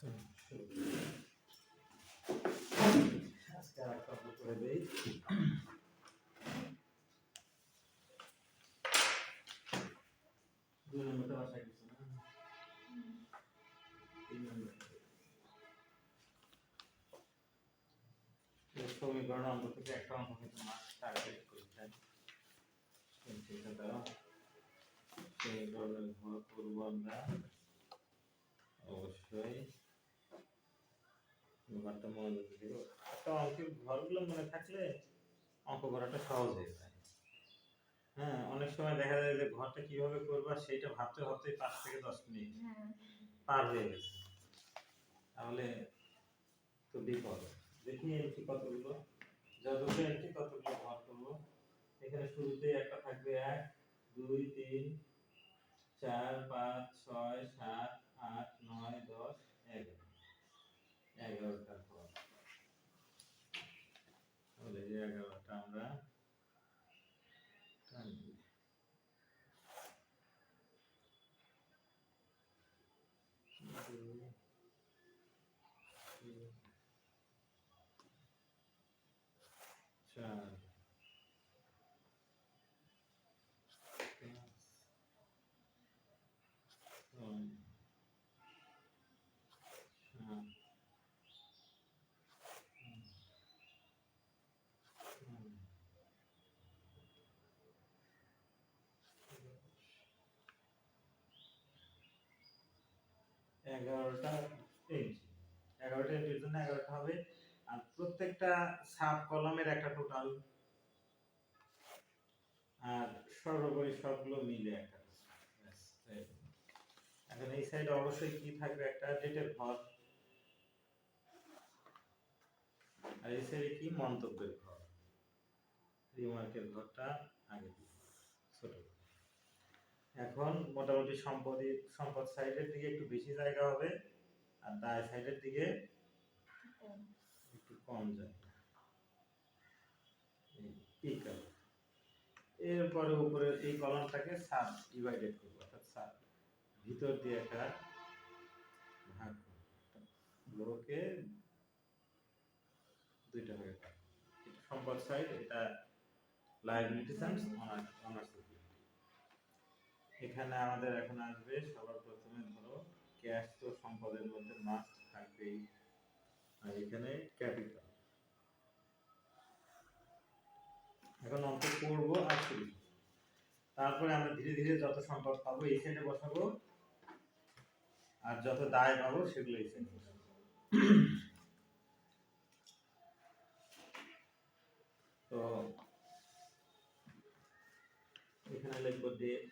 আজকে আরেকটা করে দেই। দুই নম্বরটা বাসায় কিছু না, তিন নম্বর সমীকরণ অঙ্ক থেকে একটা অঙ্ক কিন্তু মাস টার্গেট করছেন। সেটা দ্বারা সমীকরণের ঘর করব আমরা অবশ্যই। ঘরটা মনে রাখতে একটা অঙ্কের ঘরগুলো মনে থাকলে অঙ্ক করাটা সহজ হয়ে যায়। হ্যাঁ, অনেক সময় দেখা যায় যে ঘরটা কিভাবে করবা সেটা ভাবতে ভাবতে 5 থেকে 10 মিনিট পার হয়ে গেছে, তাহলে তো বিপদ। দেখি এন্ট্রি কতগুলো, যতগুলো এন্ট্রি ততগুলো ঘর করব। এখানে শুরুতে একটা থাকবে 1 2 3 4 5 6 7 8 9 10 11, 11টা ঘর। তাহলে এই 11টা আমরা টানবো। 4 11টা এন্ট্রি, 11টা এন্ট্রির জন্য 11টা হবে। আর প্রত্যেকটা সাব কলামের একটা টোটাল, আর সর্বোপরি সবগুলো মিলে একটা। এখন এই সাইডে অবশ্যই কি থাকবে, একটা ডেটের ঘর, আর এই সাইডে কি মন্তব্যের ঘর, রিমার্কের ঘরটা আগে দিই ছোট। এখন মোটামুটি সম্পদ সাইডের দিকে একটু বেশি জায়গা হবে, আর দায় সাইডের দিকে একটু কম জায়গা। এরপরে উপরে এই কলামটাকে সাব ডিভাইডেড করব, অর্থাৎ সাব ভিতর দিয়ে একটা ভাগ গুলোকে দুইটা ভাগে ভাগ। এটা সম্পদ সাইড, এটা লায়াবিলিটি সাইড, অনার্স সিকিউরিটি। এখানে আমাদের এখন আসবে সবার প্রথমে ধরো ক্যাশ তো সম্পদের মধ্যে মাস্ট থাকবেই, আর এখানে ক্যাপিটাল। এখন অঙ্ক করব আর শুরু, তারপরে আমরা ধীরে ধীরে যত সম্পদ পাবো এই সাইডে বসাবো, আর যত দায় পাবো সেগুলো এই সাইডে বসাবো। তো এখানে লিখবো ডেট,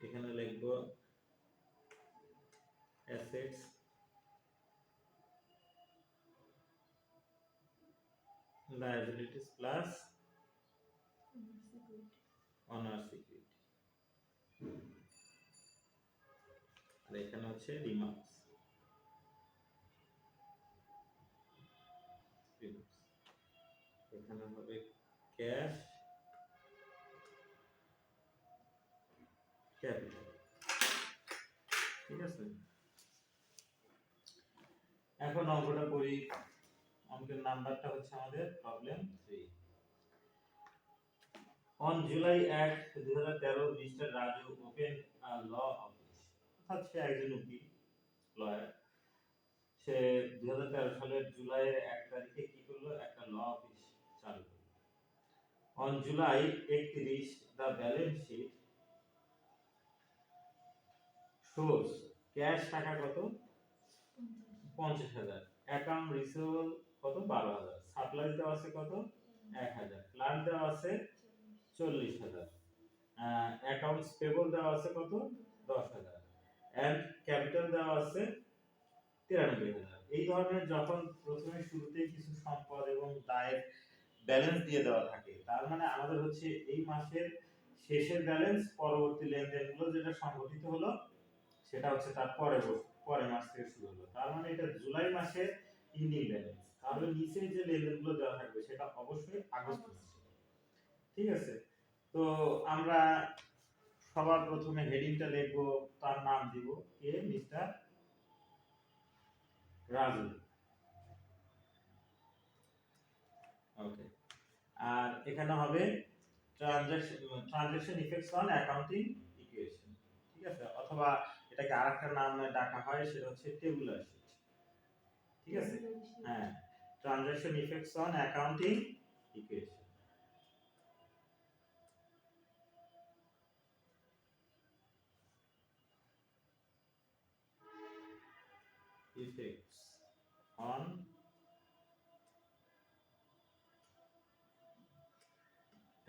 এখানে লিখবো assets, liabilities plus owners security, আর এখানে হচ্ছে রিমার্কস। এখানে হবে ক্যাশ ক্যাপিটাল। ঠিক আছে, এখন অঙ্কটা করি। অঙ্কের নাম্বারটা হচ্ছে আমাদের problem 3। On July 1, 2013, Mr. Raju opened a law office. অর্থাৎ সে একজন উকিল, লয়ার। সে 2013 সালের জুলাইয়ের 1 তারিখে কি করলো, একটা ল অফিস চালু করলো। On July 31, the balance sheet shows cash টাকা কত, 50,000, অ্যাকাউন্ট রিসিভেবল কত, 12,000, সাপ্লাই দেওয়া আছে কত, 1,000, ক্লার্ক দেওয়া আছে 40,000, অ্যাকাউন্টস পেবল দেওয়া আছে কত, 10,000, এন্ড ক্যাপিটাল দেওয়া আছে 93,000। এই ধরনের যখন প্রথমে শুরুতেই কিছু সম্পদ এবং দায়ের ব্যালেন্স দিয়ে দেওয়া থাকে, তার মানে আমাদের হচ্ছে এই মাসের শেষের ব্যালেন্স পরবর্তী লেনদেনগুলো যেটা সংঘটিত হলো সেটা হচ্ছে তার পরের মাস থেকে শুরু হলো। তার মানে এটা জুলাই মাসের ইন্ডিং ব্যালেন্স, তাহলে নিচে যে লেনদেনগুলো দেওয়া থাকবে সেটা অবশ্যই আগস্ট মাসে। ঠিক আছে, তো আমরা সবার প্রথমে হেডিংটা লিখবো, তার নাম দিব কে, মিস্টার রাজু। ওকে, আর এখানে হবে transaction effects on accounting equation, ঠিক আছে, অথবা এটাকে আরেকটা নামে ডাকা হয়, সেটা হচ্ছে টেবুলার শিট, ঠিক আছে। হ্যাঁ, transaction effects on accounting equation. Effects on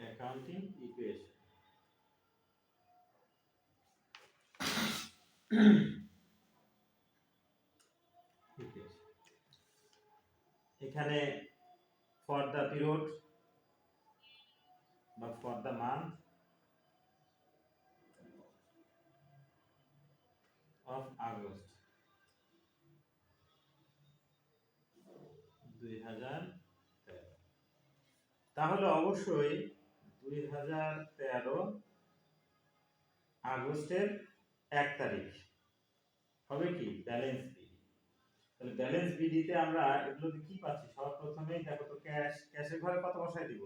accounting equation. এখানে for the period বা for the month of August 2013, তাহলে অবশ্যই 2013 আগস্টের 1 তারিখ হবে কি ব্যালেন্স বিডি। তাহলে ব্যালেন্স বিডিতে আমরা এগুলোতে কি পাচ্ছি, সর্বপ্রথমেই দেখো তো ক্যাশের ঘরে কত বসায় দিব,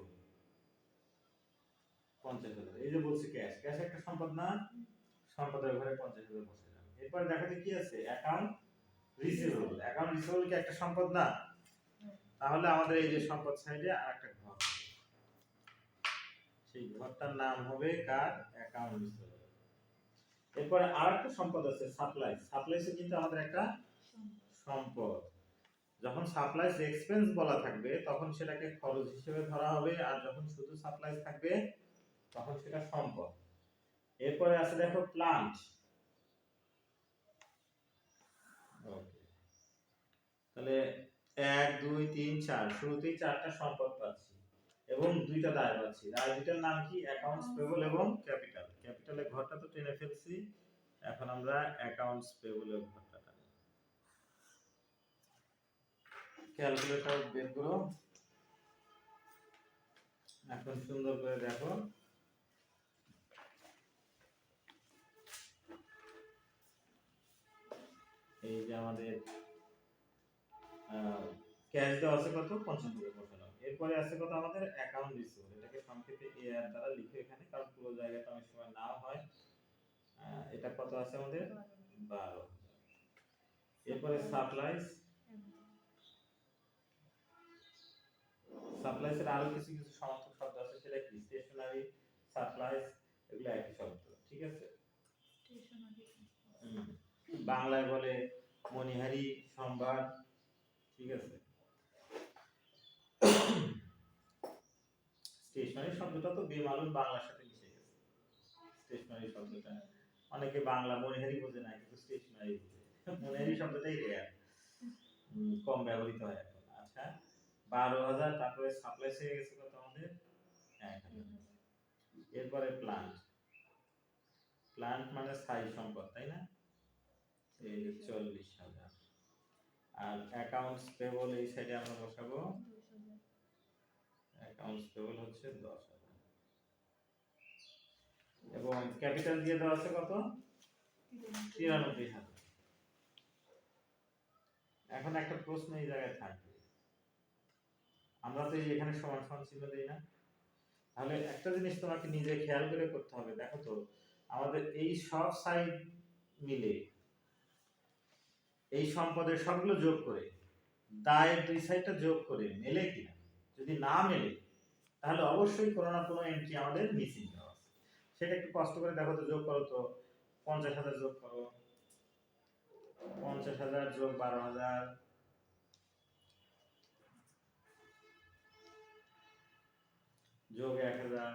50,000। এই যে বলছি ক্যাশ একটা সম্পদ না, সম্পদের ঘরে 50,000 বসায় যাবে। এরপর দেখাতে কি আছে, অ্যাকাউন্ট রিসিভেবল কি একটা সম্পদ না, তাহলে আমাদের এই যে সম্পদ সাইডে আরেকটা ঘর, সেই ঘরটার নাম হবে কার, অ্যাকাউন্ট রিসিভেবল। এরপরে আরেকটা সম্পদ আছে সাপ্লাইসে কিন্তু আমাদের একটা সম্পদ। যখন সাপ্লাইস এক্সপেন্স বলা থাকবে তখন সেটাকে খরচ হিসেবে ধরা হবে, আর যখন শুধু সাপ্লাইস থাকবে তখন সেটা সম্পদ। এরপরে আছে দেখো প্লান্ট। ওকে, তাহলে 1 2 3 4 শুরুতেই 4টা সম্পদ পাচ্ছি এবং 2টা দায় পাচ্ছি। দায় দুটার নাম কি, অ্যাকাউন্টস পেবল এবং ক্যাপিটাল। ক্যাপিটালের ঘরটা তো টেনে ফেলছি, এখন আমরা অ্যাকাউন্টস পেবলের ঘরটা টানি। ক্যালকুলেটর বের করো, এখন সুন্দর করে দেখো। এই যে আমাদের ক্যাশ দেওয়া আছে কত, 50,000 বসালাম। এরপরে আছে কত আমাদের অ্যাকাউন্ট রিসিভেবল, এটাকে সংক্ষেপে এআর দ্বারা লিখে এখানে, কারণ পুরো জায়গাটা অনেক সময় নাও হয়। এটা কত আছে আমাদের 12। এরপরে সাপ্লাইসের আরো কিছু কিছু সমার্থক শব্দ আছে, সেটা কি, স্টেশনারি, সাপ্লাইস, এগুলো একই শব্দ, ঠিক আছে। বাংলায় বলে মনিহারি, সম্ভার, ঠিক আছে। স্টেশনারি শব্দটা তো বেমালুম বাংলার সাথে মিশে গেছে। স্টেশনারি শব্দটা অনেকে বাংলা মনিহারি বোঝে না, কিন্তু স্টেশনারি বোঝে। মনিহারি শব্দটাই রেয়ার, কম ব্যবহৃত হয় এখন। আচ্ছা, 12,000। তারপরে সাপ্লাইস হয়ে গেছে কত আমাদের, 1,000। এরপরে প্লান্ট মানে স্থায়ী সম্পদ, তাই না, এই 40,000। আর অ্যাকাউন্টস পেবল এই সাইডে আমরা বসাবো, অ্যাকাউন্টস পেবল হচ্ছে 10,000 এবং ক্যাপিটাল দিয়ে দেওয়া আছে কত, 93,000। এখন একটা প্রশ্ন এই জায়গায় থাকবে, আমরা তো এখানে সমান সমান চিহ্ন দেই না, তাহলে একটা জিনিস তোমাকে নিজে খেয়াল করে করতে হবে। দেখো তো আমাদের এই সব সাইড মিলে এই সম্পদের সবগুলো যোগ করে দায়ের দুই সাইডটা যোগ করে মেলে কিনা, যদি না মেলে তাহলে অবশ্যই কোনো না কোনো এন্ট্রি আমাদের মিসিং দেওয়া আছে। সেটা একটু কষ্ট করে দেখো তো, যোগ করো তো, 50,000 যোগ করো, 50,000 যোগ 12,000 যোগ 1,000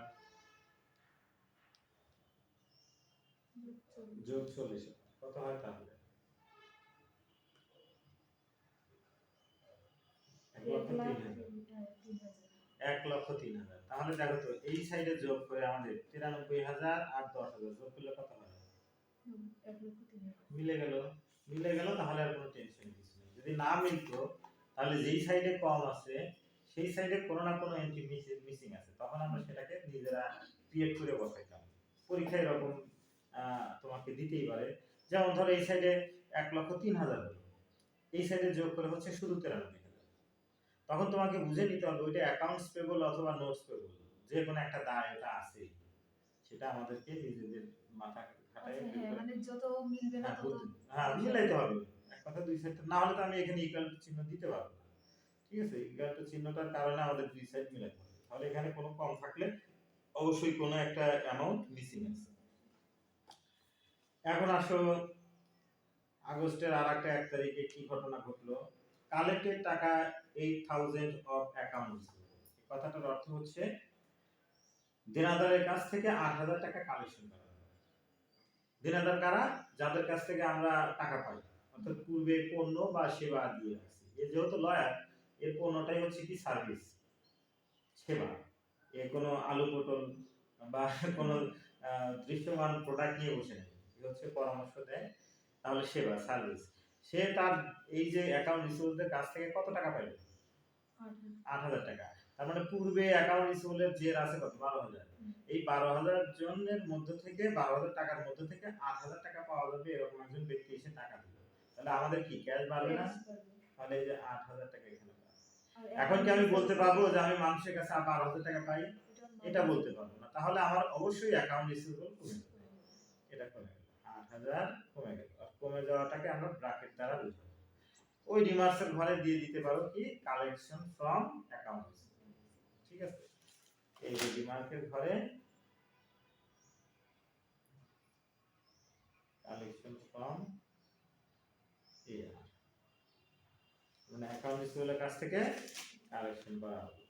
যোগ 40,000 কত হয়, তাহলে 1,03,000। তাহলে দেখো তো এই সাইডে যোগ করে আমাদের 93,000 আর 10,000 যোগ করলে কত হয়, মিলে গেল। তাহলে আর কোনো টেনশন কিছু নেই। যদি না মিলতো তাহলে যেই সাইডে কম আছে সেই সাইডে কোনো না কোনো এন্ট্রি মিসিং আছে, তখন আমরা সেটাকে নিজেরা ক্রিয়েট করে বসাইতাম। পরীক্ষায় এরকম তোমাকে দিতেই পারে, যেমন ধরো এই সাইডে 1,03,000 হলো, এই সাইডে যোগ করে হচ্ছে শুধু 93,000। তখন তোমাকে বুঝে নিতে হবে ওইটা অ্যাকাউন্টস পেবল অথবা নোটস পেবল, যে কোনো একটা দায় এটা আছে, সেটা আমাদেরকে নিজেদের মাথা খাটায় আচ্ছা, হ্যাঁ, মানে যত মিলবে না তত মিলাইতে হবে। এক কথা দুই সাইড, না হলে তো আমি এখানে ইকুয়াল টু চিহ্ন দিতে পারবো না। ঠিক আছে, ইকুয়াল টু চিহ্নটার কারণে আমাদের দুই সাইড মিলাইতে হবে, তাহলে এখানে কোনো কম থাকলে অবশ্যই কোনো একটা অ্যামাউন্ট মিসিং আছে। এখন আসো আগস্টের আরেকটা 1 তারিখে কি ঘটনা ঘটলো। কালেক্টেড টাকা 8,000 অফ অ্যাকাউন্টস। কথাটার অর্থ হচ্ছে দেনাদারের কাছ থেকে 8,000 টাকা কালেকশন করা হবে। দেনাদার কারা? যাদের কাছ থেকে আমরা টাকা পাই, অর্থাৎ পূর্বে পণ্য বা সেবা দিয়ে রাখছি। এ যেহেতু লয়ার, এর পণ্যটাই হচ্ছে কি সার্ভিস, সেবা। এ কোনো আলু পটল বা কোনো দৃশ্যমান প্রোডাক্ট নিয়ে বসে নেই, এ হচ্ছে পরামর্শ দেয়, তাহলে সেবা সার্ভিস। সে তার এই যে অ্যাকাউন্ট রিসিভেবলদের কাছ থেকে কত টাকা পাইল? 8,000 টাকা। তার মানে পূর্বে অ্যাকাউন্ট রিসিভেবলের জের আছে কত? 12,000। এই 12,000 জনের মধ্য থেকে 12,000 টাকার মধ্য থেকে 8,000 টাকা পাওয়া যাবে, এরকম একজন ব্যক্তি এসে টাকা দিল। তাহলে আমাদের কি ক্যাশ বাড়বে না? তাহলে এই যে 8,000 টাকা এখানে পাবো। এখন কি আমি বলতে পারবো যে আমি মানুষের কাছে 12,000 টাকা পাই? এটা বলতে পারবো না। তাহলে আমার অবশ্যই অ্যাকাউন্ট রিসিভেবল কমে যাবে। এটা কমে গেল, 8,000 কমে গেল। আর কমে যাওয়াটাকে আমরা ব্র্যাকেট দ্বারা বুঝাবো। ওই রিমার্কসের ঘরে দিয়ে দিতে পারো কি কালেকশন ফ্রম অ্যাকাউন্ট। ঠিক আছে, এই যে রিমার্কের ঘরে কালেকশন ফ্রম এআর, মানে অ্যাকাউন্ট রিসিভেবলের কাছ থেকে কালেকশন করা হবে।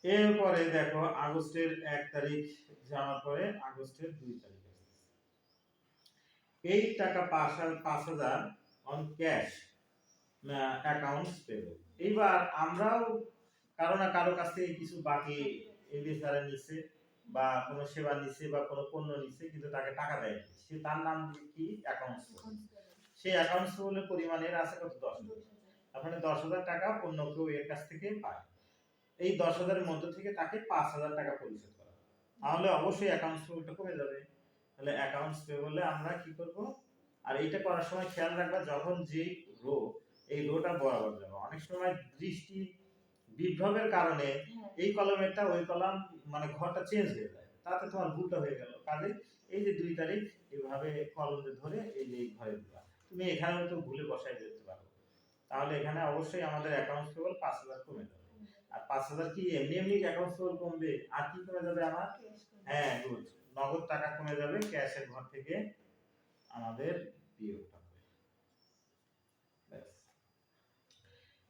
এরপরে দেখো আগস্টের 1 তারিখ যাওয়ার পরে আগস্টের 2 তারিখ আসছে। এই টাকা 5,000 অন ক্যাশ অ্যাকাউন্টস পেবল। এইবার আমরাও কারো না কারো কাছ থেকে কিছু বাকি এনবিএসআর নিচ্ছে বা কোনো সেবা নিচ্ছে বা কোনো পণ্য নিচ্ছে, কিন্তু তাকে টাকা দেয়নি, সে তার নাম কি অ্যাকাউন্টস পেবল। সেই অ্যাকাউন্টস পেবলের পরিমাণের আছে কত? 10,000। তার মানে 10,000 টাকা অন্য কেউ এর কাছ থেকে পায়। এই 10,000 এর মধ্য থেকে তাকে 5,000 টাকা পরিশোধ করা, তাহলে অবশ্যই অ্যাকাউন্টস পেবলটা কমে যাবে। তাহলে অ্যাকাউন্টস পেবলে আমরা কি করব? আর এইটা করার সময় খেয়াল রাখবা যখন যে রো, এই রোটা বরাবর যাবে। অনেক সময় দৃষ্টি বিভ্রমের কারণে এই কলমেরটা ওই কলাম মানে ঘরটা চেঞ্জ হয়ে যায়, তাতে তোমার ভুলটা হয়ে গেল। কাজে এই যে 2 তারিখ এইভাবে কলমে ধরে এই যে এই ঘরে দিবা, তুমি এখানেও তো ভুলে বসাই দিতে পারো। তাহলে এখানে অবশ্যই আমাদের অ্যাকাউন্টস পেবল 5,000 কমে যাবে। আর 5,000 কি এমনি এমনি অ্যাকাউন্টস পেবল কমবে? আর কি কমে যাবে আমার? হ্যাঁ, গুড, নগদ টাকা কমে যাবে ক্যাশের ঘর থেকে আমাদের বিয়োগ হবে।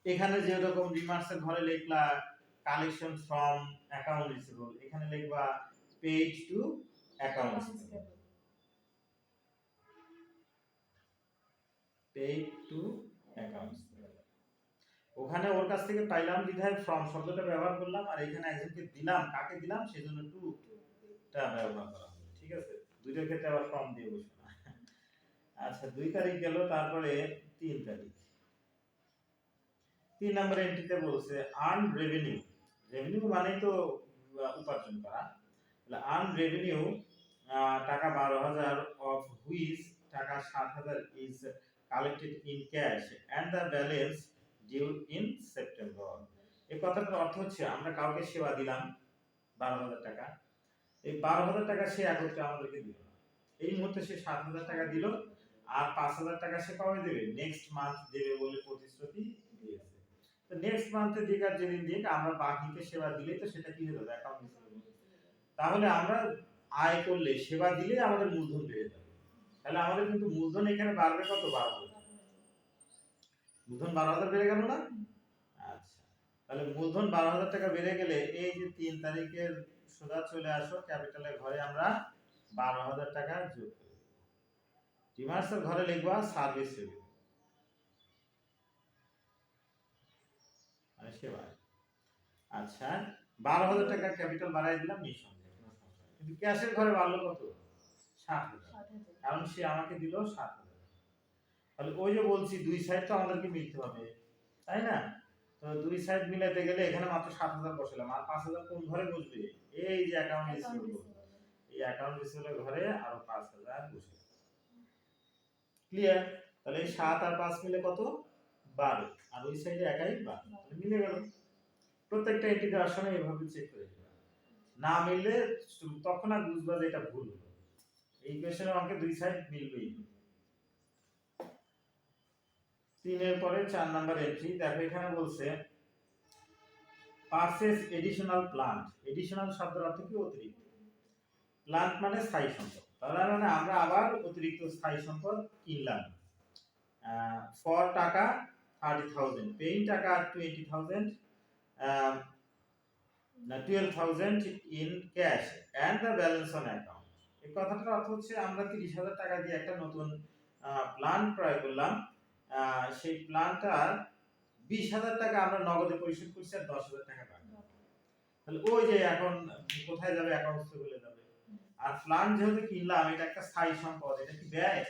এখানে যেরকম রিমার্কসের ঘরে লিখলা কালেকশন ফ্রম অ্যাকাউন্ট রিসিভেবল, এখানে লিখবা page to accounts payable, page to accounts payable. ওখানে ওর কাছ থেকে পাইলাম বিধায় ফ্রম শব্দটা ব্যবহার করলাম, আর এখানে একজনকে দিলাম, কাকে দিলাম সেজন্য টু টা ব্যবহার করা হবে। ঠিক আছে, দুইটার ক্ষেত্রে আবার ফ্রম দিয়ে বসবে না। আচ্ছা, 2 তারিখ গেল, তারপরে 3 তারিখ। 3 নম্বর এন্ট্রিতে বলছে আর্ন রেভিনিউ। রেভিনিউ মানে তো উপার্জন করা। তাহলে আর্ন রেভিনিউ টাকা 12,000 অফ হুইচ টাকা 7,000 is collected in cash and the balance due in September. এই কথাটার অর্থ হচ্ছে আমরা কাউকে সেবা দিলাম 12,000 টাকা, এই 12,000 টাকা সে একত্রে আমাদেরকে দিল না, এই মুহূর্তে সে 7,000 টাকা দিল, আর 5,000 টাকা সে কবে দেবে? নেক্সট মান্থ দেবে বলে প্রতিশ্রুতি দিয়েছে। তো নেক্সট মান্থে দিক আর যেদিন দিক আমরা বাকিতে সেবা দিলে তো সেটা কি হয়ে যাবে? Account receivable. তাহলে আমরা আয় করলে সেবা দিলে আমাদের মূলধন বেড়ে যাবে। তাহলে আমাদের কিন্তু মূলধন এখানে বাড়বে কত? 12,000। মূলধন 12,000 বেড়ে গেল না? আচ্ছা, তাহলে মূলধন 12,000 টাকা বেড়ে গেলে এই যে 3 তারিখের সোজা চলে আসো ক্যাপিটালের ঘরে আমরা 12,000 টাকা যোগ করি। রিমার্কসের ঘরে লিখবা সার্ভিস রেভিনিউ, মানে সেবা। আচ্ছা, 12,000 টাকা ক্যাপিটাল বাড়াই দিলাম নিঃসন্দেহে, কোনো সমস্যা নেই। কিন্তু ক্যাশের ঘরে বাড়লো কত? 7,000, কারণ সে আমাকে দিল 7,000। তাহলে ওই যে বলছি দুই সাইড তো আমাদেরকে মিলতে হবে, তাই না? তো দুই সাইড মিলাতে গেলে এখানে মাত্র 7,000 বসালাম, আর 5,000 কোন ঘরে বসবে? এই যে অ্যাকাউন্ট রিসিভেবল, এই অ্যাকাউন্ট রিসিভেবলের ঘরে আরো 5,000 বসে। ক্লিয়ার? তাহলে এই 7 আর 5 মিলে কত 12, আর ওই সাইডে একাই 12, তাহলে মিলে গেল। প্রত্যেকটা এন্ট্রি দেওয়ার সময় এভাবে চেক করে দিবা, না মিললে তখন আর বুঝবা যে এটা ভুল হলো। এই কোশ্চেনের অঙ্কে দুই সাইড মিলবেই। 3 এর পরে 4 নাম্বার এন্ট্রি দেখো, এখানে বলছে পারচেজ এডিশনাল প্লান্ট। এডিশনাল শব্দের অর্থ কি? অতিরিক্ত। প্লান্ট মানে স্থায়ী সম্পদ, তাহলে মানে আমরা আবার অতিরিক্ত স্থায়ী সম্পদ কিনলাম ফর টাকা 30,000, পেইং টাকা 20,000, না 12,000 in cash and the balance on account. এই কথাটার অর্থ হচ্ছে আমরা 30,000 টাকা দিয়ে একটা নতুন প্ল্যান ক্রয় করলাম, সেই প্ল্যানটার 20,000 টাকা আমরা নগদে পরিশোধ করছি আর 10,000 টাকা বাকি। তাহলে ওই যে এখন কোথায় যাবে? অ্যাকাউন্টসে বলে যাবে। আর প্ল্যান যেহেতু কিনলাম, এটা একটা স্থায়ী সম্পদ, এটা কি ব্যয়?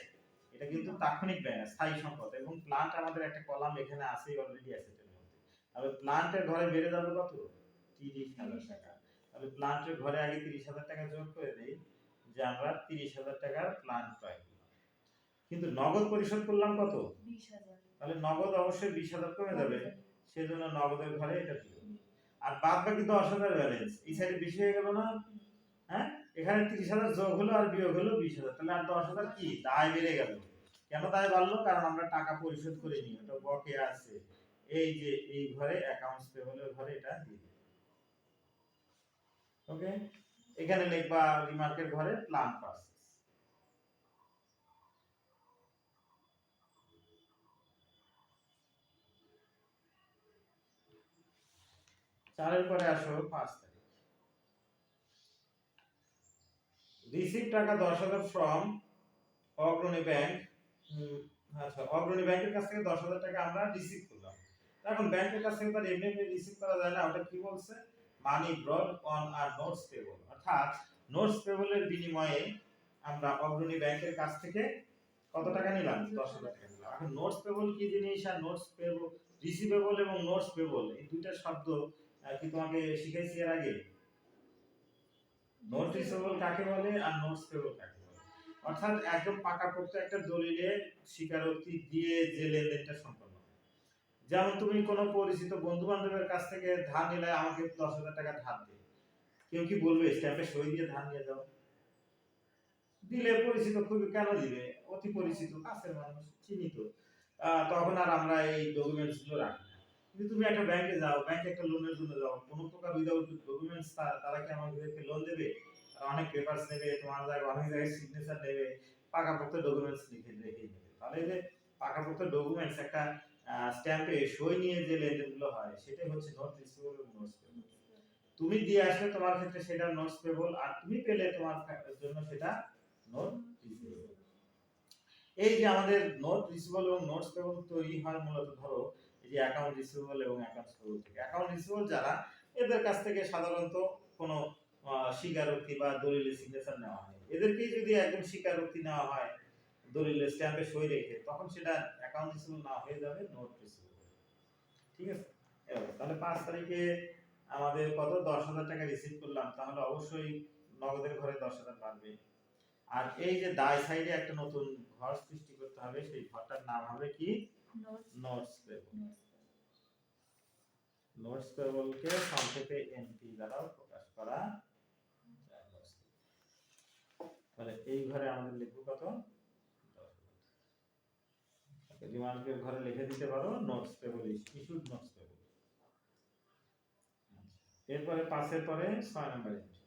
এটা কিন্তু তাৎক্ষণিক ব্যয় না, স্থায়ী সম্পদ। এবং প্ল্যান্ট আমাদের একটা কলাম এখানে আছে, অলরেডি অ্যাসেটের মধ্যে। তাহলে প্ল্যান্টের ঘরে বেড়ে যাবে কত? 30,000 টাকা। তাহলে প্ল্যান্টের ঘরে আগে 30,000 টাকা যোগ করে দেই, যে আমরা 30,000 টাকার প্ল্যান্ট ক্রয় করলাম, কিন্তু নগদ পরিশোধ করলাম কত? 20,000। তাহলে নগদ অবশ্যই 20,000 কমে যাবে, সেজন্য নগদের ঘরে এটা দিল। আর বাদ বাকি 10,000 ব্যালেন্স, এই সাইডে বেশি হয়ে গেল না? হ্যাঁ, এখানে 30,000 যোগ হলো আর বিয়োগ হলো 20,000, তাহলে আর 10,000 কি দায় বেড়ে গেল। কেন দায় বাড়লো? কারণ আমরা টাকা পরিশোধ করিনি, ওটা বকেয়া আছে। এই যে এই ঘরে অ্যাকাউন্টস পেয়েবলের ঘরে এটা দিয়ে দিই। ওকে, এখানে লিখবা রিমার্কের ঘরে প্ল্যান পারচেজ। চারের পরে আসো 5 তারিখ। রিসিভ টাকা 10,000 ফ্রম অগ্রণী ব্যাংক। আচ্ছা, অগ্রণী ব্যাংকের কাছ থেকে 10,000 টাকা আমরা রিসিভ করলাম। এখন ব্যাংকের কাছ থেকে তো এমনি রিসিভ করা যায় না, ওটা কি বলছে? Money borrowed on or notes payable, অর্থাৎ নোটস পেবলের বিনিময়ে আমরা অগ্রণী ব্যাংকের কাছ থেকে কত টাকা নিলাম? 10,000 টাকা নিলাম। এখন নোটস পেবল কি জিনিস আর নোটস পেবল, রিসিভেবল এবং নোটস পেবল এই দুইটা শব্দ কি তোমাকে শিখাইছি এর আগে? নোট রিসিভেবল কাকে বলে আর নোটস পেবল কাকে বলে? অর্থাৎ একদম পাকাপোক্ত একটা দলিলে স্বীকারোক্তি দিয়ে যে লেনদেনটা সম্পন্ন হয়। যেমন তুমি কোনো পরিচিত বন্ধু বান্ধবের কাছ থেকে ধার নিলে, আমাকে 10,000 টাকা ধার দে, কেউ কি বলবে স্ট্যাম্পে সই দিয়ে ধার নিয়ে যাও? দিলে পরিচিত, খুবই কেন দিবে? অতি পরিচিত কাছের মানুষ, চিনি তো, তখন আর আমরা এই ডকুমেন্টস গুলো রাখি না। কিন্তু তুমি একটা ব্যাংকে যাও, ব্যাংকে একটা লোনের জন্য যাও, কোনো প্রকার উইদাউট ডকুমেন্টস তারা কি আমাদেরকে লোন দেবে? অনেক পেপারস নেবে, তোমার জায়গায় অনেক জায়গায় সিগনেচার নেবে, পাকাপোক্ত ডকুমেন্টস লিখে রেখে নেবে। তাহলে এই যে পাকাপোক্ত ডকুমেন্টস, একটা স্ট্যাম্পে সই নিয়ে যে লেনদেনগুলো হয়, সেটাই হচ্ছে নোট রিসিভেবল এবং নোটস পেবল। তুমি দিয়ে আসলে তোমার ক্ষেত্রে সেটা নোটস পেবল, আর তুমি পেলে তোমার জন্য সেটা নোট রিসিভেবল। এই যে আমাদের নোট রিসিভেবল এবং নোটস পেবল তৈরি হয় মূলত ধরো এই যে অ্যাকাউন্ট রিসিভেবল এবং অ্যাকাউন্টস পেবল থেকে। অ্যাকাউন্ট রিসিভেবল যারা, এদের কাছ থেকে সাধারণত কোনো স্বীকারোক্তি বা দলিলের সিগনেচার নেওয়া হয়। এদেরকেই যদি একদম স্বীকারোক্তি নেওয়া হয় দলিলের স্ট্যাম্পে সই রেখে, তখন সেটা অ্যাকাউন্ট রিসিভেবল না হয়ে যাবে নোট রিসিভেবল। ঠিক আছে? এবার তাহলে 5 তারিখে আমাদের কত? 10,000 টাকা রিসিভ করলাম, তাহলে অবশ্যই নগদের ঘরে 10,000 বাড়বে। আর এই যে দায় সাইডে একটা নতুন ঘর সৃষ্টি করতে হবে, সেই ঘরটার নাম হবে কি? Notes payable. নোটস পেবলকে সংক্ষেপে এনপি দ্বারা প্রকাশ করা যায়। তাহলে এই ঘরে আমাদের লিখব কত? 10,000। রিমার্কের ঘরে লিখে দিতে পারো notes payable, issued notes payable. এরপরে 5 এর পরে 6 নম্বর এন্ট্রি।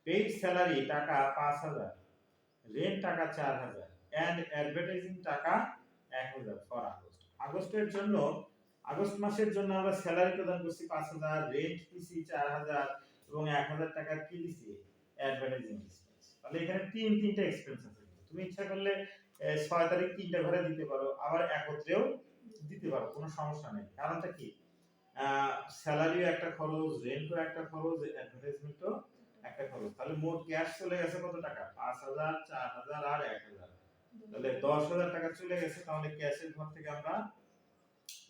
পেইড স্যালারি টাকা 5,000, রেন্ট টাকা 4,000 এন্ড অ্যাডভার্টাইজিং টাকা 1,000 ফর আগস্ট। আগস্টের জন্য, আগস্ট মাসের জন্য আমরা স্যালারি প্রদান করছি 5,000, রেন্ট দিছি 4,000 এবং 1,000 টাকা কি দিছি? Advertising expense. তাহলে এখানে তিনটা এক্সপেন্স আছে। তুমি ইচ্ছা করলে 6 তারিখ তিনটা ঘরে দিতে পারো, আবার একত্রেও দিতে পারো, কোনো সমস্যা নেই। কারণটা কি? স্যালারিও একটা খরচ, রেন্টও একটা খরচ, অ্যাডভার্টাইজমেন্টও একটা খরচ। তাহলে মোট ক্যাশ চলে গেছে কত টাকা? 5,000, 4,000 আর 1,000। তাহলে 10,000 টাকা চলে গেছে। তাহলে ক্যাশের ঘর থেকে আমরা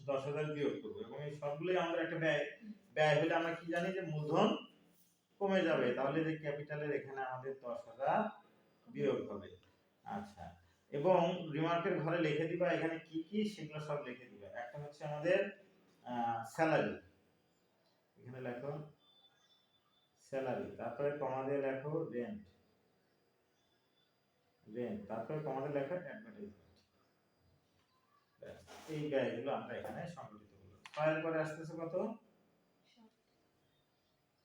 10,000 বিয়োগ করব, এবং এই সবগুলোই আমাদের একটা ব্যয়। ব্যয় হলে আমরা কি জানি যে মূলধন কমে যাবে, তাহলে যে ক্যাপিটালের এখানে আমাদের 10,000 বিয়োগ হবে। আচ্ছা, এবং রিমার্কের ঘরে লিখে দিবা এখানে কি কি সেগুলো সব লিখে দিবা। একটা হচ্ছে আমাদের স্যালারি, এখানে লেখো স্যালারি, তারপরে কমা দিয়ে লেখো রেন্ট, তারপরে কমা দিয়ে লেখো অ্যাডভার্টাইজমেন্ট। এই ব্যয়গুলো আমরা এখানে সংগঠিত করলাম। ফাইল করে আসতেছে কত?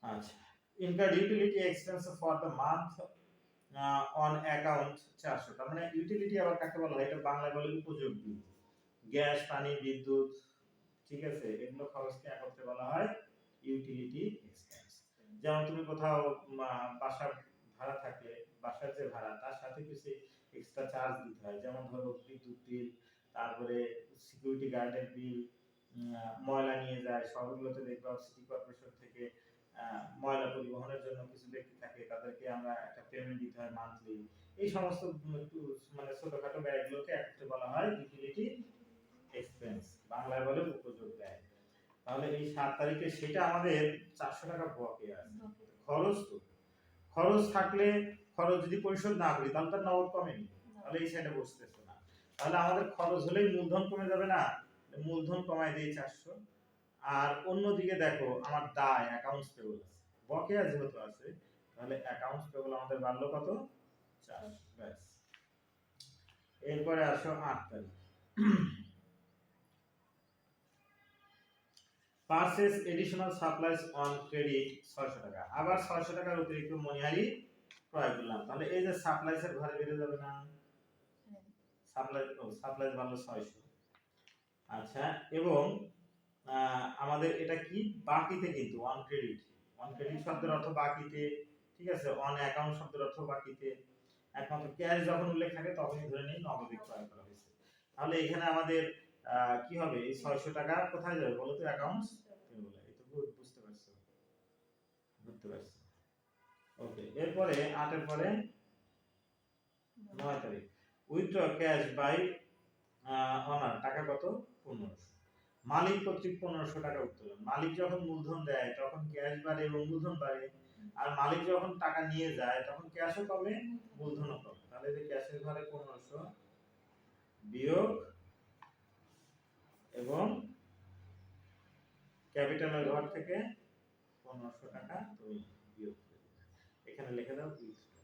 আচ্ছা, incur utility expense for the month on account 400। তার মানে ইউটিলিটি আবার কাকে বলা হয়? এটা বাংলায় বলে উপযোগ বিল। গ্যাস, পানি, বিদ্যুৎ, ঠিক আছে, এগুলো খরচকে একত্রে বলা হয় ইউটিলিটি এক্সপেন্স। যেমন তুমি কোথাও বাসা ভাড়া থাকলে বাসার যে ভাড়া তার সাথে কিছু এক্সট্রা চার্জ দিতে হয়, যেমন ধরো বিদ্যুৎ বিল, তারপরে সিকিউরিটি গার্ডের বিল, ময়লা নিয়ে যায় শহরগুলোতে দেখবা সিটি কর্পোরেশন থেকে ময়লা পরিবহনের জন্য কিছু ব্যক্তি থাকে, তাদেরকে আমরা একটা পেমেন্ট দিতে হয় মান্থলি। এই সমস্ত একটু মানে ছোটখাটো ব্যয়গুলোকে একত্রে বলা হয় ইউটিলিটি এক্সপেন্স, বাংলায় বলে উপযোগ ব্যয়। তাহলে এই 7 তারিখে সেটা আমাদের 400 টাকা বকে আছে। খরচ তো খরচ থাকলে, খরচ যদি পরিশোধ না করি তাহলে তার নগদ কমেনি, তাহলে এই সাইডে বসতেছে না। তাহলে আমাদের খরচ হলেই মূলধন কমে যাবে না, মূলধন কমায় দেই 400। আর অন্যদিকে দেখো আমার দায় অ্যাকাউন্টস পেবল আছে, বকেয়া যেহেতু আছে, তাহলে অ্যাকাউন্টস পেবল আমাদের বাড়লো কত? 400। ব্যাস। এরপরে আসো 8 তারিখ, purchase additional supplies on credit 600 টাকা। আবার 600 টাকার অতিরিক্ত মনিহারি ক্রয় করলাম, তাহলে এই যে সাপ্লাইজের ঘরে বেড়ে যাবে না? সাপ্লাইজ বাড়লো 600। আচ্ছা, এবং আমাদের এটা কি বাকিতে, কিন্তু অন ক্রেডিট, অন ক্রেডিট শব্দের অর্থ বাকিতে, ঠিক আছে, অন অ্যাকাউন্ট শব্দের অর্থ বাকিতে। একমাত্র ক্যাশ যখন উল্লেখ থাকে তখনই ধরে নেই নগদে ক্রয় করা হয়েছে। তাহলে এখানে আমাদের কি হবে? এই 600 টাকা কোথায় যাবে বলো তো? Accounts payable. এটুকু বুঝতে পারছো? বুঝতে পারছো? ওকে। এরপরে 8 এর পরে 9 তারিখ, উইথড্র ক্যাশ বাই অনার, টাকা কত? 1500। মালিক কর্তৃক 1500 টাকা উত্তোলন। মালিক যখন মূলধন দেয় তখন ক্যাশ বাড়ে এবং মূলধন বাড়ে, আর মালিক যখন টাকা নিয়ে যায় তখন ক্যাশও কমে মূলধনও কমে। তাহলে যে ক্যাশের ঘরে 1500 বিয়োগ এবং ক্যাপিটালের ঘর থেকে 1500 টাকা তুমি বিয়োগ করে দিবে। এখানে লিখে দাও উইথড্র।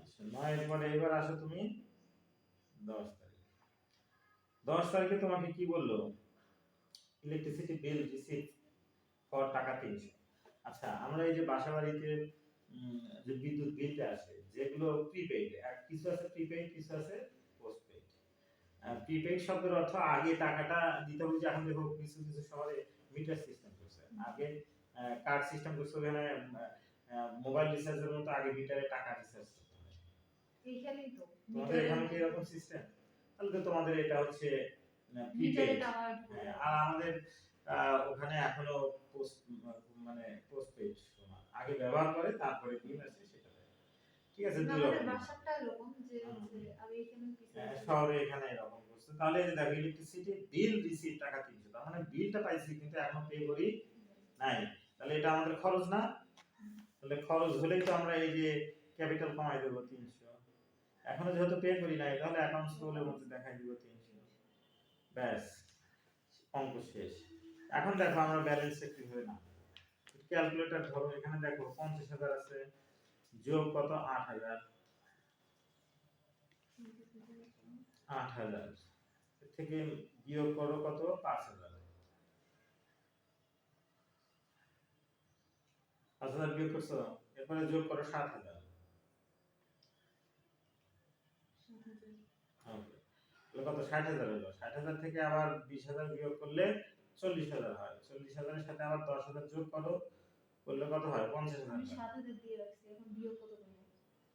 আচ্ছা, 9 এর পরে এবার আসো তুমি 10 তারিখ। 10 তারিখে তোমাকে কি বললো? ইলেকট্রিসিটি বিল রিসিভ ফর টাকা 300। আচ্ছা, আমরা এই যে বাসা বাড়িতে যে বিদ্যুৎ বিলটা আসে, যেগুলো প্রিপেইড, কিছু আছে প্রিপেইড, কিছু আছে পোস্টপেইড। প্রিপেইড শব্দের অর্থ আগে টাকাটা দিতে হবে, যে এখন দেখো কিছু কিছু শহরে মিটার সিস্টেম করছে, আগে কার্ড সিস্টেম করছে, ওখানে মোবাইল রিচার্জের মতো আগে মিটারে টাকা রিচার্জ করতে হয়। এইখানেই তো তোমাদের এখানে কি এরকম সিস্টেম? তাহলে তো তোমাদের এটা হচ্ছে মিটারে প্রিপেইড। টাকা। আর আমাদের ওখানে এখনো পোস্ট মানে পোস্টপেইড আগে ব্যবহার করে তারপরে বিল আছে সেটা দেয়। ঠিক আছে, দুই আমাদের রকম। বাসাটা এরকম যে আমি এখানে শহরে এখানে এরকম করছে। তাহলে এই যে দেখো ইলেকট্রিসিটি বিল রিসিভ টাকা 300, তার মানে বিলটা পাইছি কিন্তু এখনো পে করি নাই। তাহলে এটা আমাদের খরচ না? তাহলে খরচ হলেই তো আমরা এই যে ক্যাপিটাল কমাই দেব 300। এখনো যেহেতু পে করি নাই, তাহলে অ্যাকাউন্টস পেবলের মধ্যে দেখাই দিব 300। ব্যাস, অঙ্ক শেষ। এখন দেখো আমরা ব্যালেন্সে কিভাবে না, ক্যালকুলেটর ধরো, এখানে দেখো 50,000 আছে, যোগ কত? 8,000। 8,000 থেকে বিয়োগ করো কত? 5,000। 5,000 বিয়োগ করছো, এরপরে যোগ করো 7,000। ওকে, কত? 60,000 হলো। 60,000 থেকে আবার 20,000 বিয়োগ করলে 40,000 হয়। 40,000 এর সাথে আবার 10,000 যোগ করো, করলে কত হয়? 50,000 আমি হয়। 7,000 দিয়ে রাখছি, এখন বিয়োগ কত করব?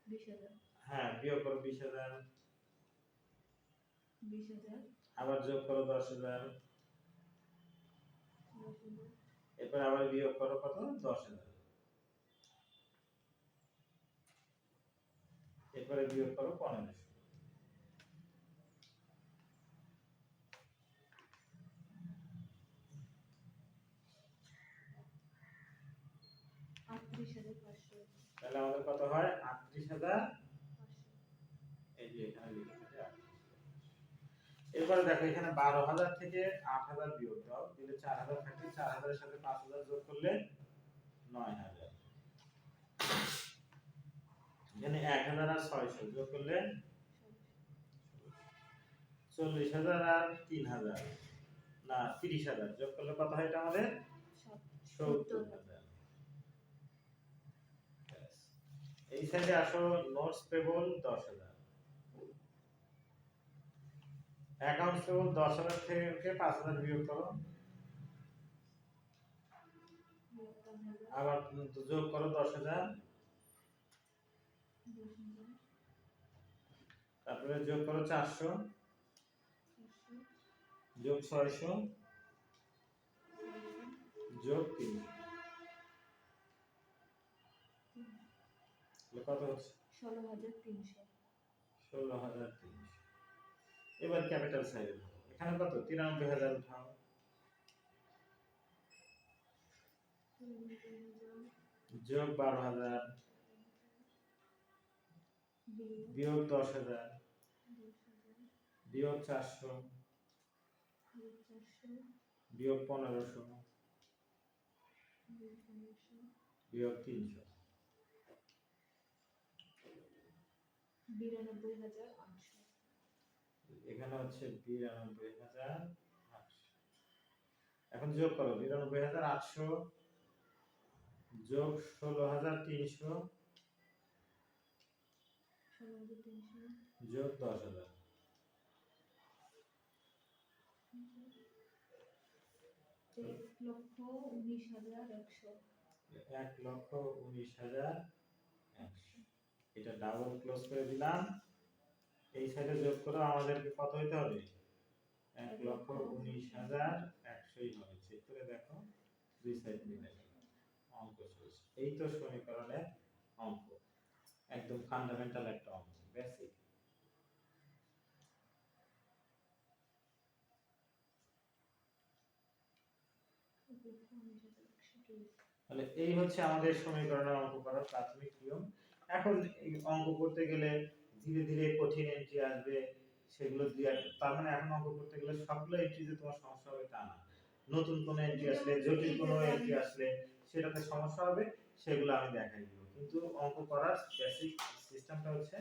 20,000। হ্যাঁ, বিয়োগ করো 20,000, 20,000 আবার যোগ করো 10,000, এরপর আবার বিয়োগ করো কত? 10,000, এরপরে বিয়োগ করো 1500। 38,500। তাহলে তাহলে আমাদের কত হয় ৩৮,০০০। এই যে এখানে লিখেছে ৩৮,০০০। এরপরে দেখো এখানে ১২,০০০ থেকে ৮,০০০ বিয়োগ দাও, দিলে ৪,০০০ থাকে, ৪,০০০ এর সাথে ৫,০০০ যোগ করলে ৯,০০০। এখানে ১,০০০ আর ৬০০ যোগ করলে ৪০,০০০ আর ৩,০০০ না ৩০,০০০ যোগ করলে কত হয় এটা আমাদের ৭০,০০০। এই সাইডে আসো, নোটস পেবল ১০,০০০। অ্যাকাউন্টস পেবল ১০,০০০ থেকে ৫,০০০ বিয়োগ করো, আবার যোগ করো ১০,০০০, তারপরে যোগ করো ৪০০, যোগ ৬০০, যোগ ৩০০। কত হচ্ছে ১৬,৩০০। ১৬,৩০০। এবার ক্যাপিটাল সাইড এখানে কত ৯৩,০০০ উঠাও, যোগ ১২,০০০, বিয়োগ ১০,০০০, বিয়োগ ৪০০, বিয়োগ ১৫০০, বিয়োগ ৩০০। ৯২,৮০০। এখানে হচ্ছে ৯২,৮০০। এখন যোগ করো ৯২,৮০০ যোগ ১৬,৩০০ যোগ ১০,০০০। ১,১৯,১০০। ১,১৯,১০০। এটা ডাবল ক্লোজ করে দিলাম। এই সাইডে যোগ করো, আমাদেরকে কত হইতে হবে ১,১৯,১০০ই হবে। চেক করে দেখো, দুই সাইড মিলে গেল, অঙ্ক শেষ। এই তো সমীকরণের অঙ্ক, একদম ফান্ডামেন্টাল একটা অঙ্ক, বেসিক। তাহলে এই হচ্ছে আমাদের সমীকরণের অঙ্ক করার প্রাথমিক নিয়ম। এখন এই অঙ্ক করতে গেলে ধীরে ধীরে কঠিন এন্ট্রি আসবে, সেগুলো দিয়ে, তার মানে এখন অঙ্ক করতে গেলে সবগুলো এন্ট্রিতে তোমার সমস্যা হবে তা না। নতুন কোনো এন্ট্রি আসলে, জটিল কোনো এন্ট্রি আসলে সেটাতে সমস্যা হবে, সেগুলো আমি দেখাই দিব। কিন্তু অঙ্ক করার বেসিক সিস্টেমটা হচ্ছে